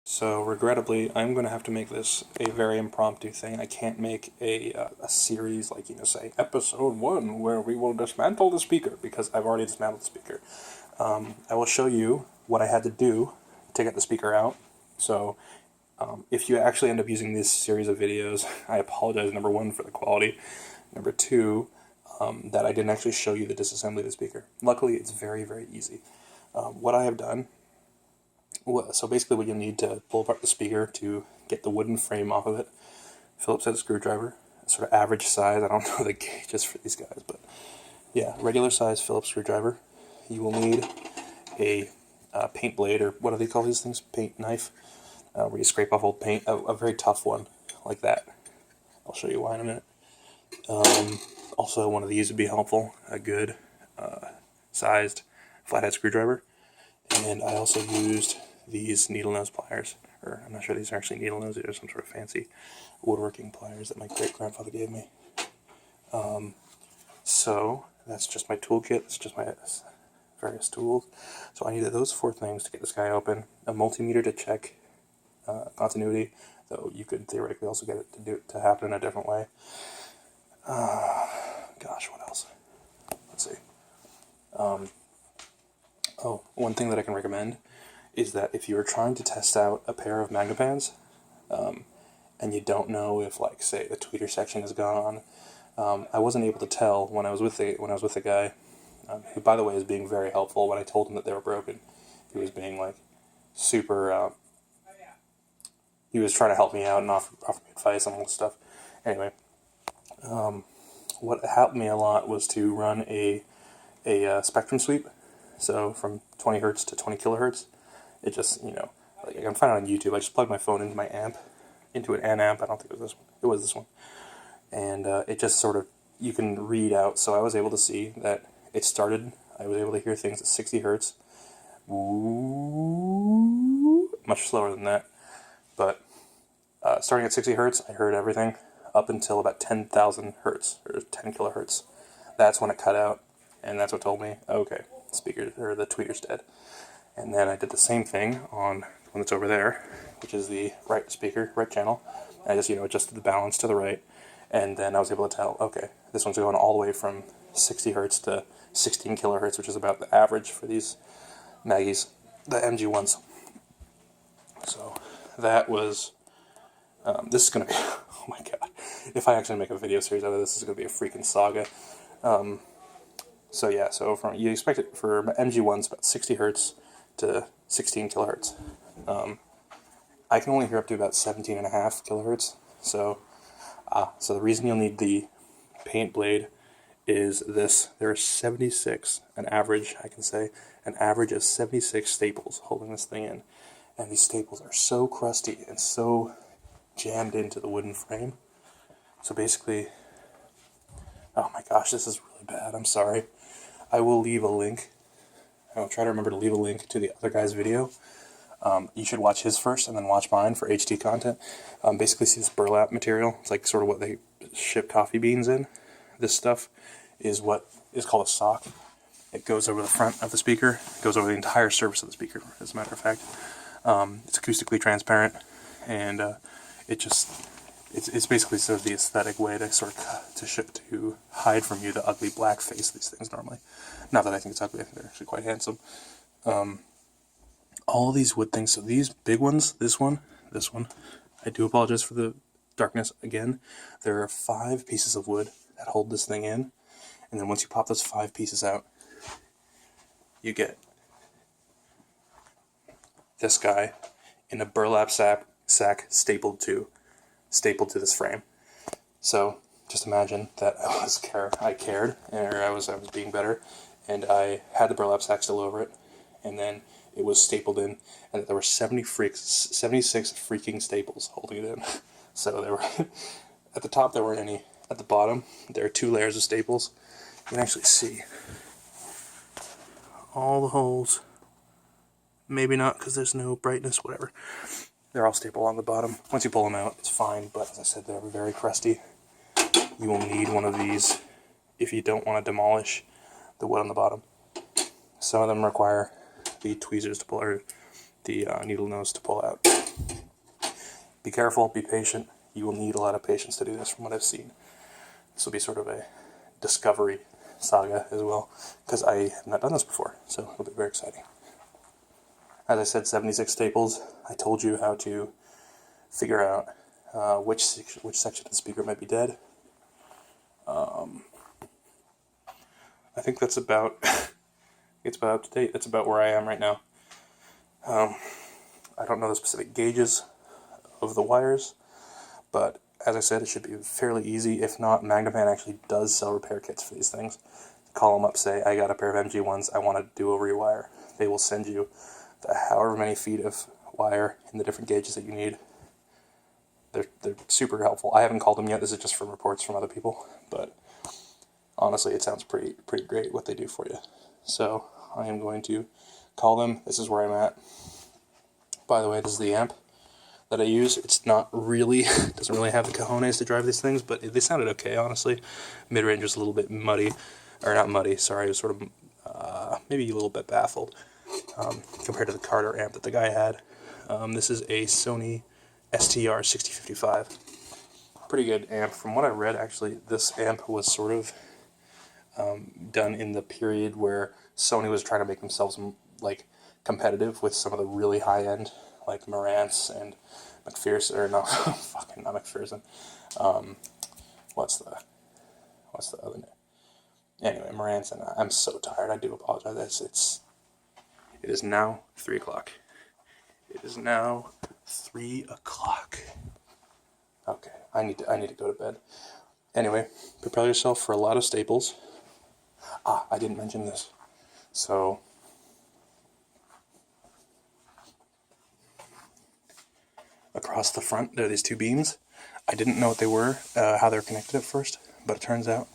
So regrettably, I'm going to have to make this a very impromptu thing. I can't make a series like, say episode 1 where we will dismantle the speaker, because I've already dismantled the speaker. I will show you what I had to do to get the speaker out. So if you actually end up using this series of videos, I apologize, number 1, for the quality. Number 2, that I didn't actually show you the disassembly of the speaker. Luckily, it's very, very easy. What I have done, so basically what you need to pull apart the speaker to get the wooden frame off of it, Phillips head screwdriver, sort of average size, I don't know the gauges for these guys, but yeah, regular size Phillips screwdriver. You will need a paint blade, or what do they call these things? Paint knife, where you scrape off old paint, a very tough one, like that. I'll show you why in a minute. Also, one of these would be helpful, a good sized flathead screwdriver. And I also used these needle nose pliers, or I'm not sure these are actually needle nose, these are some sort of fancy woodworking pliers that my great-grandfather gave me. So that's just my toolkit, that's just my various tools. So I needed those 4 things to get this guy open, a multimeter to check continuity, though you could theoretically also get it to happen in a different way. Gosh, what else? Let's see. Oh, one thing that I can recommend is that if you are trying to test out a pair of Magnepans, and you don't know if, like, say, the tweeter section is gone, I wasn't able to tell when I was with the guy, who, by the way, is being very helpful. When I told him that they were broken, he was being, like, super. He was trying to help me out and offer me advice on all this stuff. Anyway, what helped me a lot was to run a spectrum sweep. So from 20 hertz to 20 kilohertz, it just, like I can find it on YouTube. I just plugged my phone into my amp, into an amp. I don't think it was this one. It was this one. And it just sort of, you can read out. So I was able to see that it started, I was able to hear things at 60 hertz. Ooh, much slower than that. But starting at 60 hertz, I heard everything up until about 10,000 hertz, or 10 kilohertz. That's when it cut out. And that's what told me, okay, the speaker, or the tweeter's dead. And then I did the same thing on the one that's over there, which is the right speaker, right channel. I just, adjusted the balance to the right, and then I was able to tell, okay, this one's going all the way from 60 hertz to 16 kilohertz, which is about the average for these Maggies, the MG-1s. So that was, this is going to be, oh my god, if I actually make a video series out of this, this is going to be a freaking saga. So yeah, so you expect it for MG-1s about 60 hertz to 16 kilohertz. I can only hear up to about 17.5 kilohertz. So the reason you'll need the paint blade is this. There are 76, an average of 76 staples holding this thing in. And these staples are so crusty and so jammed into the wooden frame. So basically, oh my gosh, this is really bad, I'm sorry. I will leave a link. I will try to remember to leave a link to the other guy's video. You should watch his first and then watch mine for HD content. Basically, see this burlap material. It's like sort of what they ship coffee beans in. This stuff is what is called a sock. It goes over the front of the speaker. It goes over the entire surface of the speaker, as a matter of fact. It's acoustically transparent, and it's basically sort of the aesthetic way to to hide from you the ugly black face of these things normally. Not that I think it's ugly, I think they're actually quite handsome. All these wood things, so these big ones, this one, I do apologize for the darkness again. There are 5 pieces of wood that hold this thing in, and then once you pop those 5 pieces out, you get this guy in a burlap sack stapled to this frame. So just imagine that I cared, or I was being better, and I had the burlap sack still over it, and then it was stapled in, and there were 76 freaking staples holding it in. So there were at the top there weren't any. At the bottom there are 2 layers of staples. You can actually see all the holes. Maybe not because there's no brightness, whatever. They're all stapled on the bottom. Once you pull them out, it's fine, but as I said, they're very crusty. You will need one of these if you don't want to demolish the wood on the bottom. Some of them require the tweezers to pull, or the needle nose to pull out. Be careful, be patient. You will need a lot of patience to do this from what I've seen. This will be sort of a discovery saga as well, because I have not done this before, so it'll be very exciting. As I said, 76 staples. I told you how to figure out which section of the speaker might be dead. I think that's about it's about up to date. That's about where I am right now. I don't know the specific gauges of the wires, but as I said, it should be fairly easy. If not, Magnepan actually does sell repair kits for these things. Call them up, say, I got a pair of MG-1s, I want to do a rewire. They will send you the however many feet of wire in the different gauges that you need. They're super helpful. I haven't called them yet. This is just from reports from other people, but honestly, it sounds pretty great what they do for you. So I am going to call them. This is where I'm at. By the way, this is the amp that I use. It's not really, doesn't really have the cojones to drive these things, but they sounded okay, honestly. Mid-range was a little bit muddy, or not muddy, sorry, it was sort of maybe a little bit baffled compared to the Carter amp that the guy had. This is a Sony STR 6055. Pretty good amp. From what I read, actually, this amp was sort of done in the period where Sony was trying to make themselves like competitive with some of the really high-end, like Marantz and McPherson, or no, fucking not McPherson. What's the other name? Anyway, Marantz, and I'm so tired. I do apologize. It is now 3 o'clock. It is now 3 o'clock. Okay, I need to go to bed. Anyway, prepare yourself for a lot of staples. I didn't mention this. So across the front, there are these two beams. I didn't know what they were, how they were connected at first, but it turns out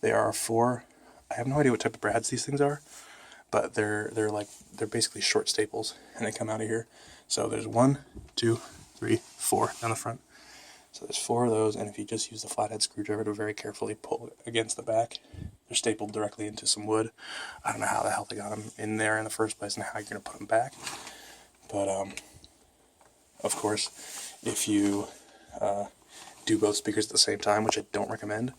they are 4. I have no idea what type of brads these things are, but they're basically short staples, and they come out of here. So there's 1, 2, 3, 4 down the front. So there's 4 of those, and if you just use the flathead screwdriver to very carefully pull it against the back, they're stapled directly into some wood. I don't know how the hell they got them in there in the first place and how you're going to put them back. But, of course, if you do both speakers at the same time, which I don't recommend,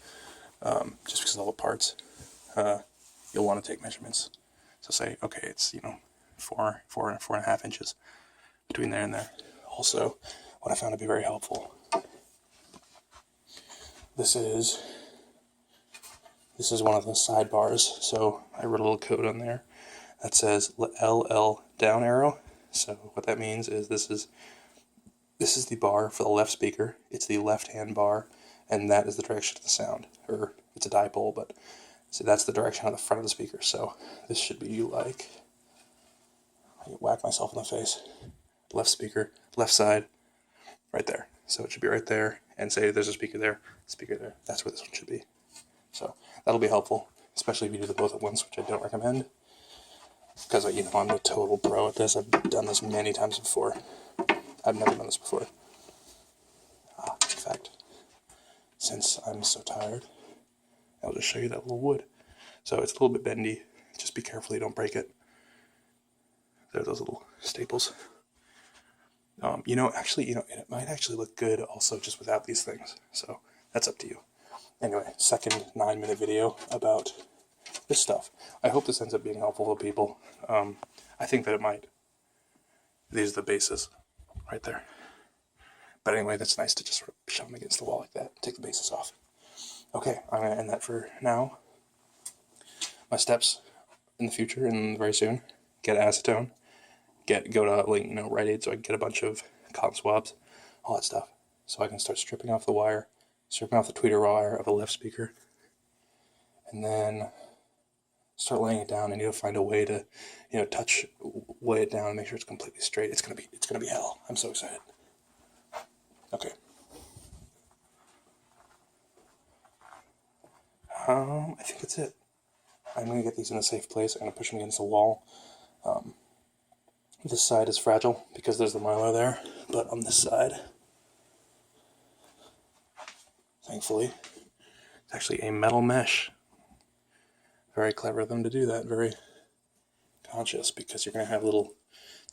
just because of all the parts, you'll want to take measurements. So say, okay, it's, 4.5 inches between there and there. Also, what I found to be very helpful, this is one of the sidebars. So I wrote a little code on there that says LL down arrow. So what that means is this is the bar for the left speaker. It's the left-hand bar, and that is the direction of the sound. Or it's a dipole, but so that's the direction of the front of the speaker. So this should be like, I whack myself in the face. Left speaker, left side, right there. So it should be right there, and say there's a speaker there, That's where this one should be. So that'll be helpful, especially if you do the both at once, which I don't recommend. Because, I'm a total pro at this. I've done this many times before. I've never done this before. In fact, since I'm so tired, I'll just show you that little wood. So it's a little bit bendy. Just be careful you don't break it. There are those little staples. It might actually look good also just without these things. So that's up to you. Anyway, second 9-minute video about this stuff. I hope this ends up being helpful to people. I think that it might. These are the bases right there. But anyway, that's nice to just sort of shove them against the wall like that. Take the bases off. Okay, I'm going to end that for now. My steps in the future and very soon: get acetone, go to Rite Aid so I can get a bunch of cotton swabs, all that stuff, so I can start stripping off the wire, stripping off the tweeter wire of the left speaker, and then start laying it down. I need to find a way to, lay it down and make sure it's completely straight. It's gonna be hell. I'm so excited. Okay. I think that's it. I'm gonna get these in a safe place. I'm gonna push them against the wall. This side is fragile because there's the Mylar there, but on this side, thankfully, it's actually a metal mesh. Very clever of them to do that. Very conscious, because you're going to have little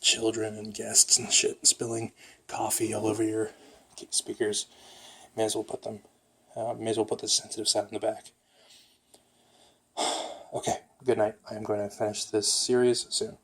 children and guests and shit spilling coffee all over your speakers, may as well put the sensitive side in the back. Okay, good night. I am going to finish this series soon.